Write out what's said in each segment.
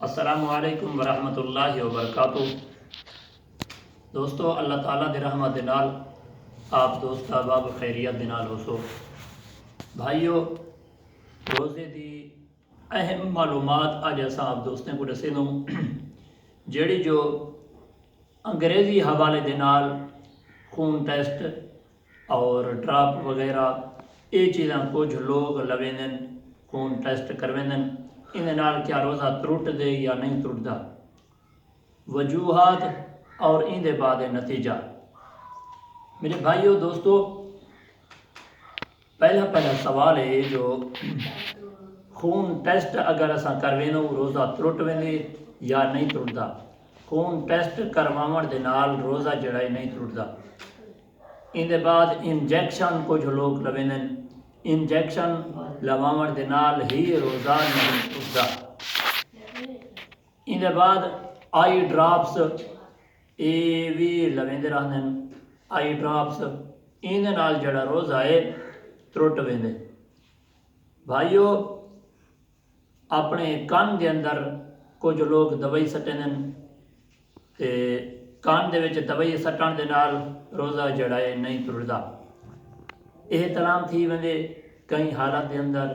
السلام علیکم ورحمۃ اللہ وبرکاتہ۔ دوستو اللہ تعالیٰ دی رحمت دے نال آپ دوست احباب خیریت دے نال ہو سو۔ بھائیو، روزے دی اہم معلومات اج اساں آپ دوستیں کو دسے دوں جیڑی جو انگریزی حوالے دے نال خون ٹیسٹ اور ڈراپ وغیرہ یہ چیزاں کچھ لوگ لویندن خون ٹیسٹ کرویندن، ان نال کیا روزہ ترٹ دے یا نہیں ترٹدا، وجوہات اور ان دے بعد نتیجہ۔ میرے بھائیو دوستو، پہلا سوال ہے جو خون ٹیسٹ اگر اساں کروینو روزہ ترٹ ویندے یا نہیں ترٹدا۔ خون ٹیسٹ کرواون دے نال روزہ جڑا ہے نہیں ترٹدا۔ ان دے بعد انجیکشن کچھ لوگ لویندن، انجیکشن لواون دے نال ہی روزہ نہیں ترٹدا۔ ان دے بعد آئی ڈراپس یہ بھی لویندے رہندن، آئی ڈراپس ان دے نال جڑا روزہ ہے ترٹ ویندے۔ بھائیو، اپنے کان دے اندر کچھ لوگ دوائی سٹیندن تے کان دے وچ دوائی سٹن دے نال روزہ جڑا ہے نہیں ترٹدا۔ احتلام تھی ویندے، کئی حالات دے اندر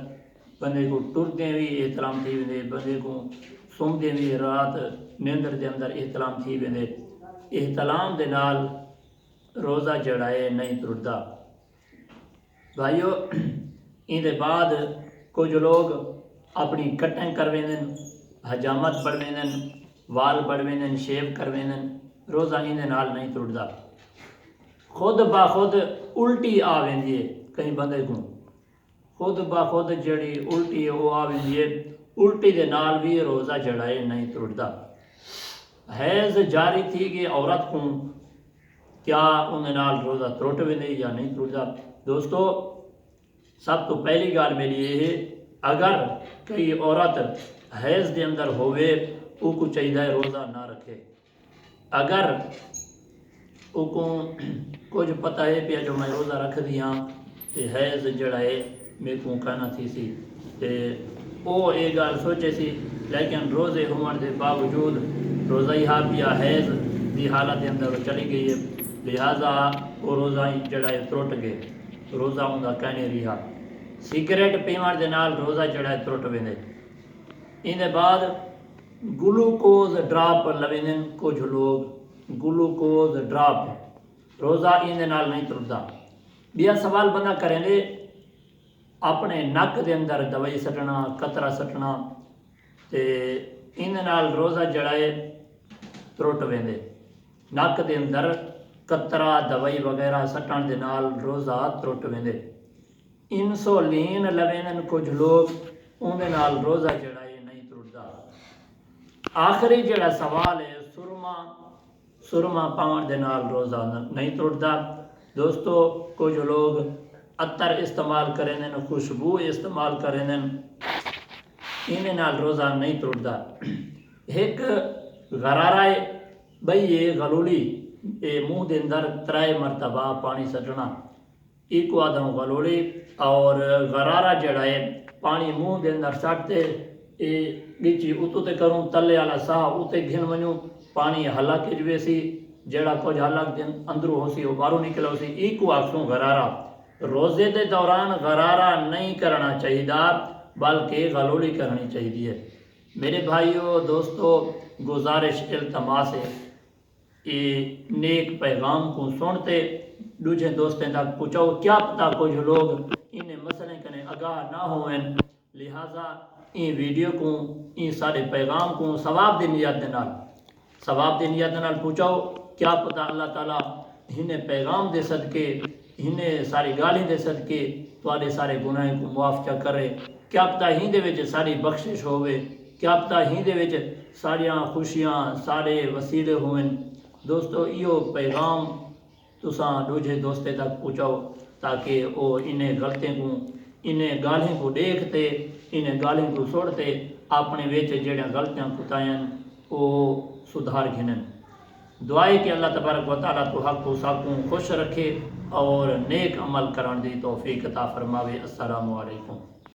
بندے کو ٹردے بھی احتلام تھی ویندے، بندے کو سوندے بھی رات نیندر دے اندر احتلام تھی ویندے۔ احتلام دے نال روزہ جڑا ہے نہیں ترٹدا۔ بھائیو، ان دے بعد کچھ لوگ اپنی کٹنگ کرویندن، حجامت بڑھویندن، وال بڑھویندن، شیو کرویندن، روزہ ان دے نال نہیں ترٹدا۔ خود بخود الٹی آ ویندی ہے کئی بندے کو، خود بخود جڑی الٹی ہے وہ آ ویندی ہے، الٹی دے نال بھی روزہ جڑا ہے نہیں ترٹدا۔ حیض جاری تھی کہ عورت کو کیا ان دے نال روزہ ترٹ ویندے یا نہیں ترٹدا۔ دوستو، سب تو پہلی گال میری یہ ہے، اگر کوئی عورت حیض دے اندر ہوئے او کو چاہیے روزہ نہ رکھے۔ اگر او کو کچھ پتہ ہے پیا جو میں روزہ رکھ دیاں تے حیض جڑا ہے میرے کو کہنا تھی سی تے او یہ گال سوچے سی، لیکن روزے ہون دے باوجود روزہ ہی ہا پیا حیض دی حالت دے اندر چلی گئی ہے، لہٰذا وہ روزہ ہی جڑا ہے ترٹ گئے، روزہ ان دا کہنے رہا۔ سگریٹ پیون دے نال روزہ جڑا ہے ترٹ ویندے۔ ان دے بعد گلوکوز ڈراپ لویندن کچھ لوگ، گلوکوز ڈراپ روزہ ان دے نال نہیں ترٹدا۔ بیا سوال بندہ کریں دے، اپنے نک دے اندر دوائی سٹنا، قطرہ سٹنا تے ان دے نال روزہ جڑا ہے ترٹ ویندے۔ نک دے اندر قطرہ دوائی وغیرہ سٹن دے نال روزہ ترٹ ویندے۔ انسولین لویندن کچھ لوگ، ان دے نال روزہ جڑا ہے نہیں ترٹدا۔ آخری جڑا سوال ہے، سرما پاون دے نال روزہ نہیں ترٹدا۔ دوستو، کچھ لوگ عطر استعمال کریں، خوشبو استعمال کریں، ان دے نال روزہ نہیں ترٹدا۔ ایک غرارہ ہے بھئی یہ غلولی، یہ منہ دے اندر 3 مرتبہ پانی سٹنا، ایک آدم غلولی اور غرارہ جڑا ہے پانی منہ دے اندر سٹتے گچی اتو تے کروں تلے والا ساہ اتنے گھن ونوں پانی حلق جوے سی، جڑا کچھ حلق دے اندروں ہو سی وہ باہروں نکلو سی، ایک آکھوں غرارہ۔ روزے دے دوران غرارہ نہیں کرنا چاہیے بلکہ غلولی کرنی چاہیے۔ میرے بھائیو دوستو، گزارش التماس ہے، یہ نیک پیغام کو سنتے دوجے دوستیں تک پہنچاؤ، کیا پتہ کچھ لوگ ان مسئلے کنے آگاہ نہ ہوئیں، لہٰذا این ویڈیو کو، این سارے پیغام کو ثواب دی نیت دے نال پہنچاؤ، کیا پتہ اللہ تعالیٰ انہیں پیغام دے صدقے، انہیں ساری گالی دے صدقے تواڈے سارے گناہیں کو معاف چا کرے، کیا پتہ ہی دے وچ ساری بخشش ہوئے، کیا پتہ ہی دے وچ ساریاں خوشیاں سارے وسیلے ہوئیں۔ دوستو، ایو پیغام تساں دوجے دوستے تک پہنچاؤ تاکہ وہ انہیں غلطیں کو، انہیں گالیں کو دیکھتے، انہیں گالیں کو سوڑتے اپنے وچ جڑیاں غلطیاں کتائیں وہ سدھار گھنن۔ دعائے کہ اللہ تبارک و تعالیٰ تو حق کو ساکوں خوش رکھے اور نیک عمل کرن دی توفیق عطا فرماوے۔ السلام علیکم۔